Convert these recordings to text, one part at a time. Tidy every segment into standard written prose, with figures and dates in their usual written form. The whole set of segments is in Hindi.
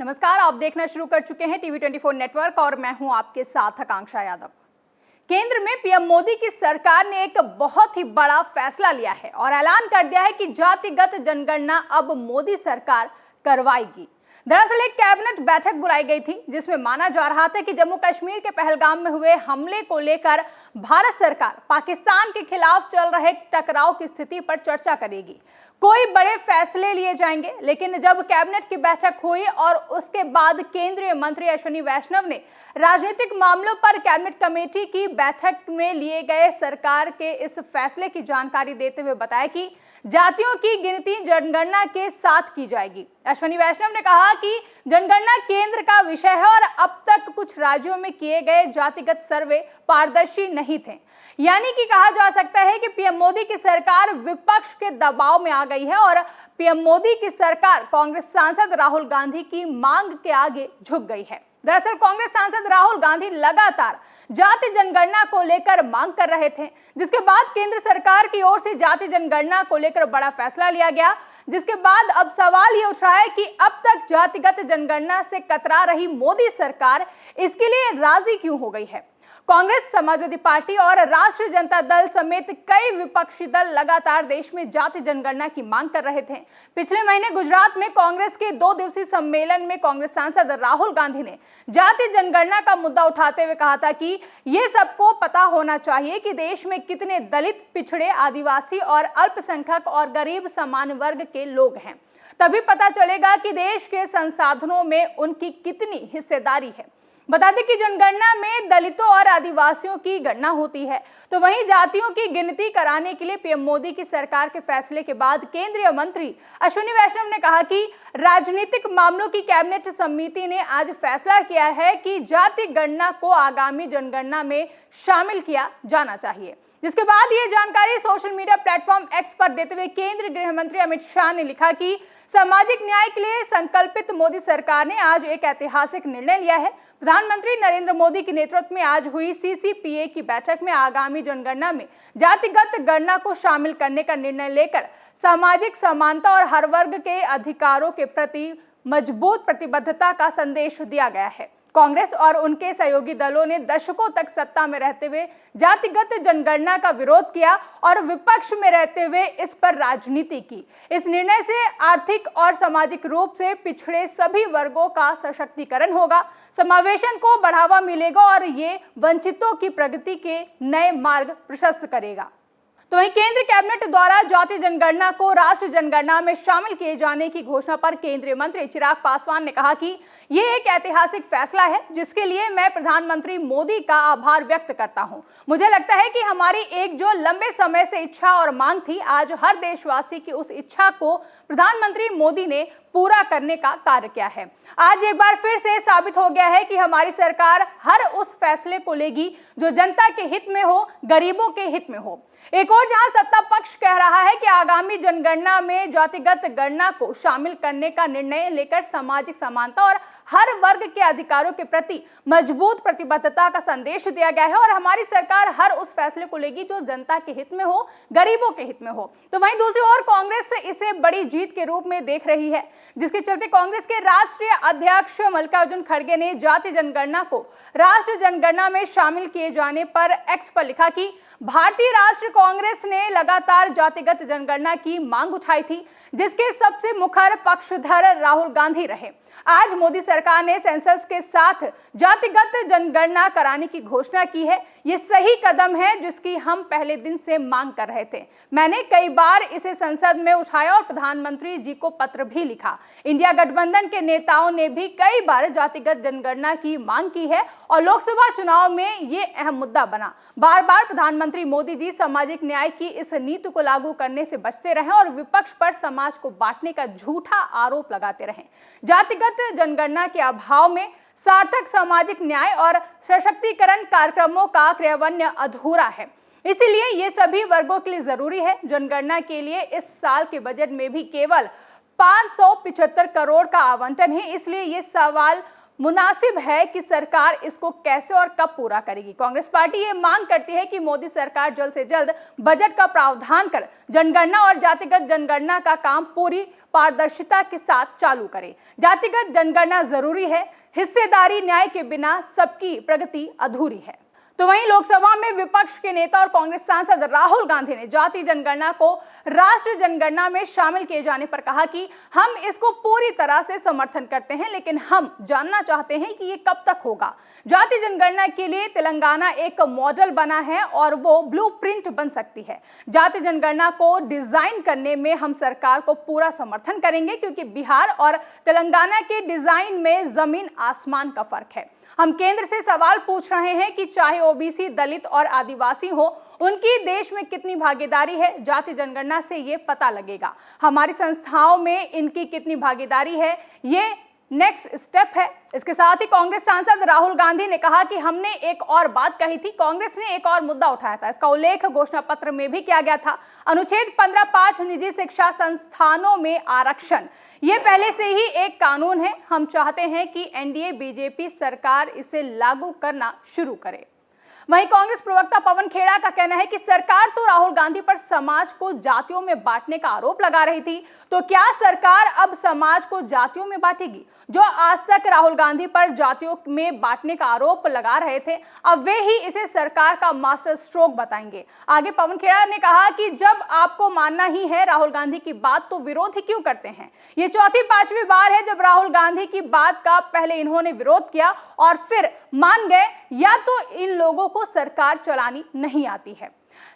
नमस्कार, आप देखना शुरू कर चुके हैं टीवी 24 नेटवर्क और मैं हूं आपके साथ आकांक्षा यादव। केंद्र में पीएम मोदी की सरकार ने एक बहुत ही बड़ा फैसला लिया है और ऐलान कर दिया है कि जातिगत जनगणना अब मोदी सरकार करवाएगी। दरअसल एक कैबिनेट बैठक बुलाई गई थी जिसमें माना जा रहा था कि जम्मू कश्मीर के पहलगाम में हुए हमले को लेकर भारत सरकार पाकिस्तान के खिलाफ चल रहे टकराव की स्थिति पर चर्चा करेगी, कोई बड़े फैसले लिए जाएंगे। लेकिन जब कैबिनेट की बैठक हुई और उसके बाद केंद्रीय मंत्री अश्विनी वैष्णव ने राजनीतिक मामलों पर कैबिनेट कमेटी की बैठक में लिए गए सरकार के इस फैसले की जानकारी देते हुए बताया कि जातियों की गिनती जनगणना के साथ की जाएगी। अश्विनी वैष्णव ने कहा कि जनगणना केंद्र का विषय है और अब तक कुछ राज्यों में किए गए जातिगत सर्वे पारदर्शी नहीं थे। यानी कि कहा जा सकता है कि पीएम मोदी की सरकार विपक्ष के दबाव में आ गई है और पीएम मोदी की सरकार कांग्रेस सांसद राहुल गांधी की मांग के आगे झुक गई है। दरअसल कांग्रेस सांसद राहुल गांधी लगातार जाति जनगणना को लेकर मांग कर रहे थे, जिसके बाद केंद्र सरकार की ओर से जाति जनगणना को लेकर बड़ा फैसला लिया गया। जिसके बाद अब सवाल ये उठ रहा है कि अब तक जातिगत जनगणना से कतरा रही मोदी सरकार इसके लिए राजी क्यों हो गई है। कांग्रेस, समाजवादी पार्टी और राष्ट्रीय जनता दल समेत कई विपक्षी दल लगातार देश में जाति जनगणना की मांग कर रहे थे। पिछले महीने गुजरात में कांग्रेस के 2 दिवसीय सम्मेलन में कांग्रेस सांसद राहुल गांधी ने जाति जनगणना का मुद्दा उठाते हुए कहा था कि ये सबको पता होना चाहिए कि देश में कितने दलित, पिछड़े, आदिवासी और अल्पसंख्यक और गरीब समान वर्ग के लोग हैं। तभी पता चलेगा कि देश के संसाधनों में उनकी कितनी हिस्सेदारी है। बता दें कि जनगणना में दलितों और आदिवासियों की गणना होती है, तो वहीं जातियों की गिनती कराने के लिए पीएम मोदी की सरकार के फैसले के बाद केंद्रीय मंत्री अश्विनी वैष्णव ने कहा कि राजनीतिक मामलों की कैबिनेट समिति ने आज फैसला किया है कि जाति गणना को आगामी जनगणना में शामिल किया जाना चाहिए। जिसके बाद ये जानकारी सोशल मीडिया प्लेटफॉर्म एक्स पर देते हुए केंद्रीय गृह मंत्री अमित शाह ने लिखा कि सामाजिक न्याय के लिए संकल्पित मोदी सरकार ने आज एक ऐतिहासिक निर्णय लिया है। प्रधानमंत्री नरेंद्र मोदी के नेतृत्व में आज हुई सीसीपीए की बैठक में आगामी जनगणना में जातिगत गणना को शामिल करने का निर्णय लेकर सामाजिक समानता और हर वर्ग के अधिकारों के प्रति मजबूत प्रतिबद्धता का संदेश दिया गया है। कांग्रेस और उनके सहयोगी दलों ने दशकों तक सत्ता में रहते हुए जातिगत जनगणना का विरोध किया और विपक्ष में रहते हुए इस पर राजनीति की। इस निर्णय से आर्थिक और सामाजिक रूप से पिछड़े सभी वर्गों का सशक्तिकरण होगा, समावेशन को बढ़ावा मिलेगा और ये वंचितों की प्रगति के नए मार्ग प्रशस्त करेगा। तो वहीं केंद्र कैबिनेट द्वारा जाति जनगणना को राष्ट्रीय जनगणना में शामिल किए जाने की घोषणा पर केंद्रीय मंत्री चिराग पासवान ने कहा कि ये एक ऐतिहासिक फैसला है जिसके लिए मैं प्रधानमंत्री मोदी का आभार व्यक्त करता हूं। मुझे लगता है कि हमारी एक जो लंबे समय से इच्छा और मांग थी, आज हर देशवासी की उस इच्छा को प्रधानमंत्री मोदी ने पूरा करने का कार्य किया है। आज एक बार फिर से साबित हो गया है कि हमारी सरकार हर उस फैसले को लेगी जो जनता के हित में हो, गरीबों के हित में हो। एक और जहां सत्ता पक्ष कह रहा है कि आगामी जनगणना में जातिगत गणना को शामिल करने का निर्णय लेकर सामाजिक समानता और हर वर्ग के अधिकारों के प्रति मजबूत प्रतिबद्धता का संदेश दिया गया है और हमारी सरकार हर उस फैसले को लेगी जो जनता के हित में हो, गरीबों के हित में हो। तो वहीं दूसरी ओर कांग्रेस इसे बड़ी जीत के रूप में देख रही है, जिसके चलते कांग्रेस के राष्ट्रीय अध्यक्ष मल्लिकार्जुन खड़गे ने जाति जनगणना को राष्ट्रीय जनगणना में शामिल किए जाने पर एक्स पर लिखा कि भारतीय राष्ट्रीय कांग्रेस ने लगातार जातिगत जनगणना की मांग उठाई थी, जिसके सबसे मुखर पक्षधर राहुल गांधी रहे। आज मोदी सरकार ने सेंसस के साथ जातिगत जनगणना कराने की घोषणा की है। ये सही कदम है जिसकी हम पहले दिन से मांग कर रहे थे। मैंने कई बार इसे संसद में उठाया और प्रधानमंत्री जी को पत्र भी लिखा। इंडिया गठबंधन के नेताओं ने भी कई बार जातिगत जनगणना की मांग की है और लोकसभा चुनाव में ये अहम मुद्दा बना। बार बार प्रधानमंत्री मोदी जी सामाजिक न्याय की इस नीति को लागू करने से बचते रहे और विपक्ष पर समाज को बांटने का झूठा आरोप लगाते रहे। जातिगत जनगणना के अभाव में सार्थक सामाजिक न्याय और सशक्तिकरण कार्यक्रमों का क्रियान्वयन अधूरा है। इसलिए ये सभी वर्गों के लिए जरूरी है। जनगणना के लिए इस साल के बजट में भी केवल 575 करोड़ का आवंटन है। इसलिए ये सवाल मुनासिब है कि सरकार इसको कैसे और कब पूरा करेगी। कांग्रेस पार्टी ये मांग करती है कि मोदी सरकार जल्द से जल्द बजट का प्रावधान कर जनगणना और जातिगत जनगणना का काम पूरी पारदर्शिता के साथ चालू करे। जातिगत जनगणना जरूरी है, हिस्सेदारी न्याय के बिना सबकी प्रगति अधूरी है। तो वहीं लोकसभा में विपक्ष के नेता और कांग्रेस सांसद राहुल गांधी ने जाति जनगणना को राष्ट्रीय जनगणना में शामिल किए जाने पर कहा कि हम इसको पूरी तरह से समर्थन करते हैं, लेकिन हम जानना चाहते हैं कि ये कब तक होगा। जाति जनगणना के लिए तेलंगाना एक मॉडल बना है और वो ब्लूप्रिंट बन सकती है। जाति जनगणना को डिजाइन करने में हम सरकार को पूरा समर्थन करेंगे, क्योंकि बिहार और तेलंगाना के डिजाइन में जमीन आसमान का फर्क है। हम केंद्र से सवाल पूछ रहे हैं कि चाहे ओबीसी, दलित और आदिवासी हो, उनकी देश में कितनी भागीदारी है। जाति जनगणना से ये पता लगेगा। हमारी संस्थाओं में इनकी कितनी भागीदारी है, ये नेक्स्ट स्टेप है। इसके साथ ही कांग्रेस सांसद राहुल गांधी ने कहा कि हमने एक और बात कही थी। कांग्रेस ने एक और मुद्दा उठाया था, इसका उल्लेख घोषणा पत्र में भी किया गया था। अनुच्छेद 15(5) निजी शिक्षा संस्थानों में आरक्षण, ये पहले से ही एक कानून है। हम चाहते हैं कि एनडीए बीजेपी सरकार इसे लागू करना शुरू करे। वहीं कांग्रेस प्रवक्ता पवन खेड़ा का कहना है कि सरकार तो राहुल गांधी पर समाज को जातियों में बांटने का आरोप लगा रही थी, तो क्या सरकार अब समाज को जातियों में बांटेगी? जो आज तक राहुल गांधी पर जातियों में बांटने का आरोप लगा रहे थे, अब वे ही इसे सरकार का मास्टर स्ट्रोक बताएंगे। आगे पवन खेड़ा ने कहा कि जब आपको मानना ही है राहुल गांधी की बात, तो विरोध ही क्यों करते हैं? ये चौथी पांचवी बार है जब राहुल गांधी की बात का पहले इन्होंने विरोध किया और फिर मान गए, या तो इन लोगों को सरकार चलानी नहीं आती है।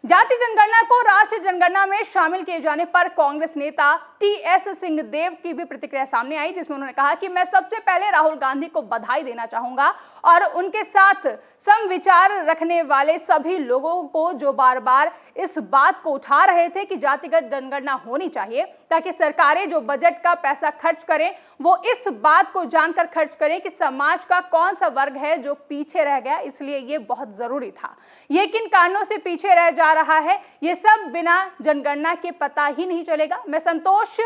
जाति जनगणना को राष्ट्रीय जनगणना में शामिल किए जाने पर कांग्रेस नेता टीएस सिंहदेव की भी प्रतिक्रिया सामने आई, जिसमें उन्होंने कहा कि मैं सबसे पहले राहुल गांधी को बधाई देना चाहूंगा और उनके साथ समविचार रखने वाले सभी लोगों को जो बार बार इस बात को उठा रहे थे कि जातिगत जनगणना होनी चाहिए, ताकि सरकारें जो बजट का पैसा खर्च करें वो इस बात को जानकर खर्च करें कि समाज का कौन सा वर्ग है जो पीछे रह गया। इसलिए ये बहुत जरूरी था। ये किन कारणों से पीछे रह जा रहा है, ये सब बिना जनगणना के पता ही नहीं चलेगा। मैं संतोष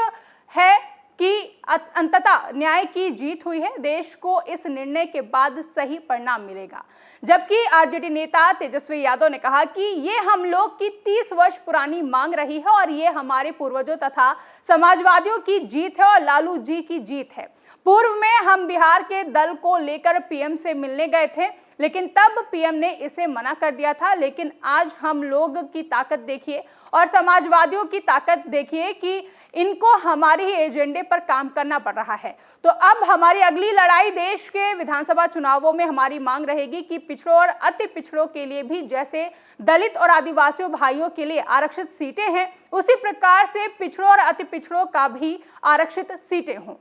है कि अंततः न्याय की जीत हुई है। देश को इस निर्णय के बाद सही परिणाम मिलेगा। जबकि आरजेडी नेता तेजस्वी यादव ने कहा कि ये हम लोग की 30 वर्ष पुरानी मांग रही है और ये हमारे पूर्वजों तथा समाजवादियों की जीत है और लालू जी की जीत है। पूर्व में हम बिहार के दल को लेकर पीएम से मिलने गए थे, लेकिन तब पीएम ने इसे मना कर दिया था। लेकिन आज हम लोग की ताकत देखिए और समाजवादियों की ताकत देखिए कि इनको हमारे ही एजेंडे पर काम करना पड़ रहा है। तो अब हमारी अगली लड़ाई देश के विधानसभा चुनावों में हमारी मांग रहेगी कि पिछड़ों और अति पिछड़ों के लिए भी जैसे दलित और आदिवासियों भाइयों के लिए आरक्षित सीटें हैं, उसी प्रकार से पिछड़ों और अति पिछड़ों का भी आरक्षित सीटें हों।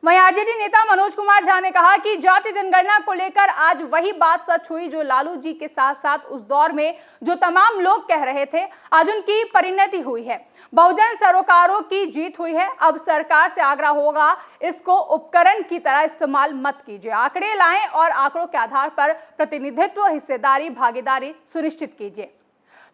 वहीं आरजेडी नेता मनोज कुमार झा ने कहा कि जाति जनगणना को लेकर आज वही बात सच हुई जो लालू जी के साथ साथ उस दौर में जो तमाम लोग कह रहे थे, आज उनकी परिणति हुई है। बहुजन सरोकारों की जीत हुई है। अब सरकार से आग्रह होगा, इसको उपकरण की तरह इस्तेमाल मत कीजिए। आंकड़े लाएं और आंकड़ों के आधार पर प्रतिनिधित्व, हिस्सेदारी, भागीदारी सुनिश्चित कीजिए।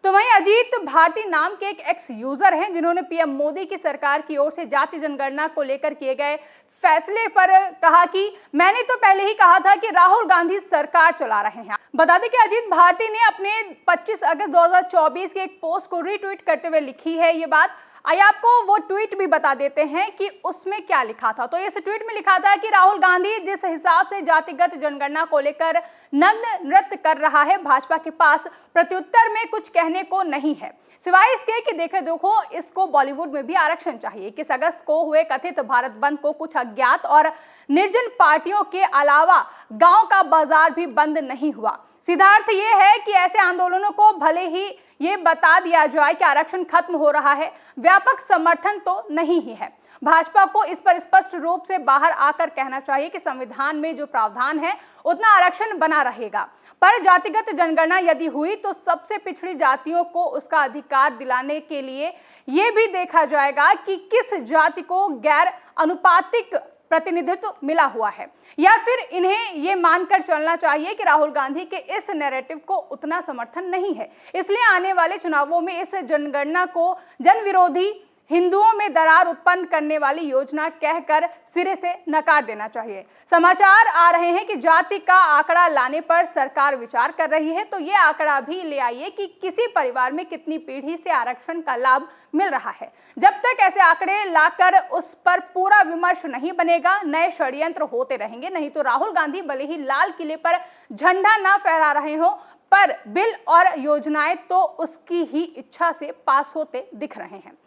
तो वहीं अजीत भारती नाम के एक एक्स यूजर हैं जिन्होंने पीएम मोदी की सरकार की ओर से जाति जनगणना को लेकर किए गए फैसले पर कहा कि मैंने तो पहले ही कहा था कि राहुल गांधी सरकार चला रहे हैं। बता दें कि अजीत भारती ने अपने 25 अगस्त 2024 के एक पोस्ट को रीट्वीट करते हुए लिखी है ये बात। आइए आपको वो ट्वीट भी बता देते हैं कि उसमें क्या लिखा था। तो इस ट्वीट में लिखा था कि राहुल गांधी जिस हिसाब से जातिगत जनगणना को लेकर नग्न नृत्य कर रहा है, भाजपा के पास प्रत्युत्तर में कुछ कहने को नहीं है, सिवाय इसके कि देखो इसको बॉलीवुड में भी आरक्षण चाहिए। 21 अगस्त को हुए कथित भारत बंद को कुछ अज्ञात और निर्जन पार्टियों के अलावा गांव का बाजार भी बंद नहीं हुआ। सीधा अर्थ ये है कि ऐसे आंदोलनों को भले ही ये बता दिया जाए कि आरक्षण खत्म हो रहा है, व्यापक समर्थन तो नहीं ही है। भाजपा को इस पर स्पष्ट रूप से बाहर आकर कहना चाहिए कि संविधान में जो प्रावधान है उतना आरक्षण बना रहेगा, पर जातिगत जनगणना यदि हुई तो सबसे पिछड़ी जातियों को उसका अधिकार दिलाने के लिए ये भी देखा जाएगा कि किस जाति को गैर अनुपातिक प्रतिनिधित्व मिला हुआ है, या फिर इन्हें ये मानकर चलना चाहिए कि राहुल गांधी के इस नैरेटिव को उतना समर्थन नहीं है, इसलिए आने वाले चुनावों में इस जनगणना को जन विरोधी, हिंदुओं में दरार उत्पन्न करने वाली योजना कहकर सिरे से नकार देना चाहिए। समाचार आ रहे हैं कि जाति का आंकड़ा लाने पर सरकार विचार कर रही है, तो ये आंकड़ा भी ले आइए कि किसी परिवार में कितनी पीढ़ी से आरक्षण का लाभ मिल रहा है। जब तक ऐसे आंकड़े लाकर उस पर पूरा विमर्श नहीं बनेगा, नए षड्यंत्र होते रहेंगे। नहीं तो राहुल गांधी भले ही लाल किले पर झंडा ना फहरा रहे हो, पर बिल और योजनाएं तो उसकी ही इच्छा से पास होते दिख रहे हैं।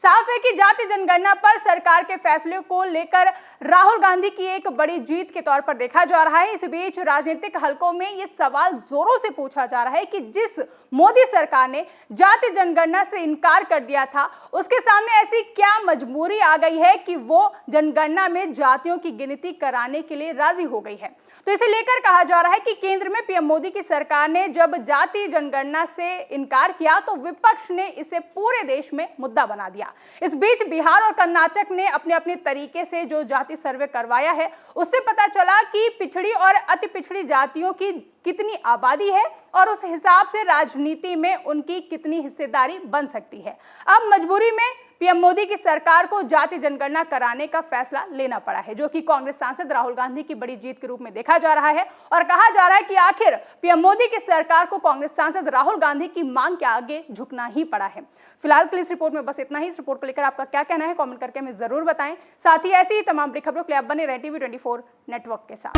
साफ है कि जाति जनगणना पर सरकार के फैसले को लेकर राहुल गांधी की एक बड़ी जीत के तौर पर देखा जा रहा है। इस बीच राजनीतिक हलकों में ये सवाल जोरों से पूछा जा रहा है कि जिस मोदी सरकार ने जाति जनगणना से इनकार कर दिया था, उसके सामने ऐसी क्या मजबूरी आ गई है कि वो जनगणना में जातियों की गिनती कराने के लिए राजी हो गई है। तो इसे लेकर कहा जा रहा है कि केंद्र में पीएम मोदी की सरकार ने जब जाति जनगणना से इनकार किया तो विपक्ष ने इसे पूरे देश में मुद्दा बना दिया। इस बीच बिहार और कर्नाटक ने अपने अपने तरीके से जो जाति सर्वे करवाया है, उससे पता चला कि पिछड़ी और अति पिछड़ी जातियों की कितनी आबादी है और उस हिसाब से राजनीति में उनकी कितनी हिस्सेदारी बन सकती है। अब मजबूरी में पीएम मोदी की सरकार को जाति जनगणना कराने का फैसला लेना पड़ा है, जो कि कांग्रेस सांसद राहुल गांधी की बड़ी जीत के रूप में देखा जा रहा है। और कहा जा रहा है कि आखिर पीएम मोदी की सरकार को कांग्रेस सांसद राहुल गांधी की मांग के आगे झुकना ही पड़ा है। फिलहाल के लिए इस रिपोर्ट में बस इतना ही। इस रिपोर्ट को लेकर आपका क्या कहना है, कमेंट करके हमें जरूर बताएं। साथ ही ऐसी ही तमाम बड़ी खबरों के लिए आप बने रहे TV24 नेटवर्क के साथ।